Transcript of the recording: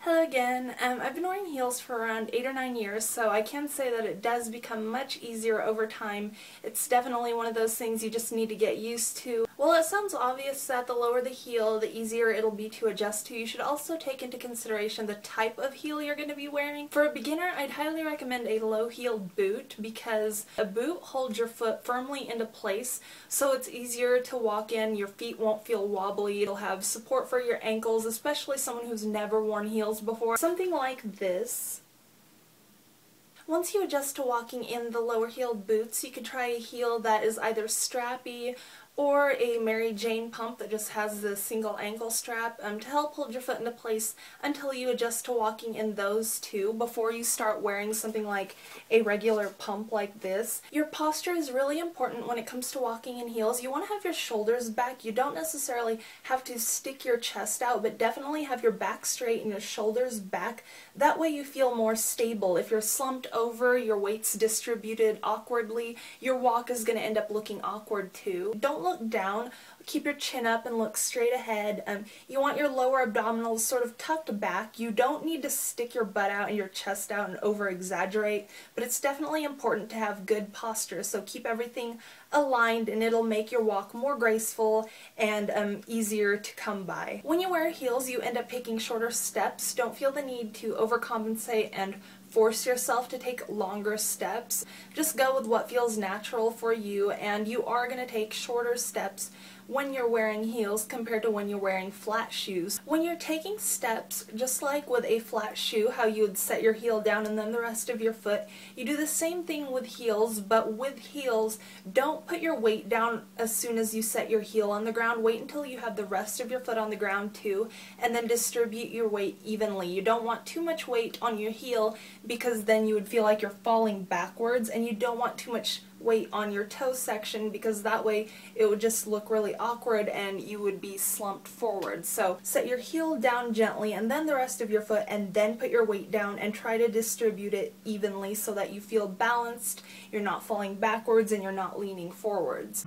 Hello again. I've been wearing heels for around 8 or 9 years, so I can say that it does become much easier over time. It's definitely one of those things you just need to get used to. While it sounds obvious that the lower the heel, the easier it'll be to adjust to, you should also take into consideration the type of heel you're going to be wearing. For a beginner, I'd highly recommend a low-heeled boot because a boot holds your foot firmly into place, so it's easier to walk in. Your feet won't feel wobbly. It'll have support for your ankles, especially someone who's never worn heels before. Something like this. Once you adjust to walking in the lower heeled boots, you could try a heel that is either strappy or a Mary Jane pump that just has the single ankle strap to help hold your foot into place until you adjust to walking in those two before you start wearing something like a regular pump like this. Your posture is really important when it comes to walking in heels. You want to have your shoulders back. You don't necessarily have to stick your chest out, but definitely have your back straight and your shoulders back. That way you feel more stable. If you're slumped over, your weight's distributed awkwardly, your walk is going to end up looking awkward too. Don't look down. Keep your chin up and look straight ahead. You want your lower abdominals sort of tucked back. You don't need to stick your butt out and your chest out and over-exaggerate, but it's definitely important to have good posture, so keep everything aligned and it'll make your walk more graceful and easier to come by. When you wear heels, you end up taking shorter steps. Don't feel the need to overcompensate and force yourself to take longer steps. Just go with what feels natural for you, and you are going to take shorter steps when you're wearing heels compared to when you're wearing flat shoes. When you're taking steps, just like with a flat shoe, how you would set your heel down and then the rest of your foot, you do the same thing with heels, but with heels, don't put your weight down as soon as you set your heel on the ground. Wait until you have the rest of your foot on the ground too, and then distribute your weight evenly. You don't want too much weight on your heel because then you would feel like you're falling backwards, and you don't want too much weight on your toe section because that way it would just look really awkward and you would be slumped forward. So set your heel down gently and then the rest of your foot, and then put your weight down and try to distribute it evenly so that you feel balanced, you're not falling backwards, and you're not leaning forwards.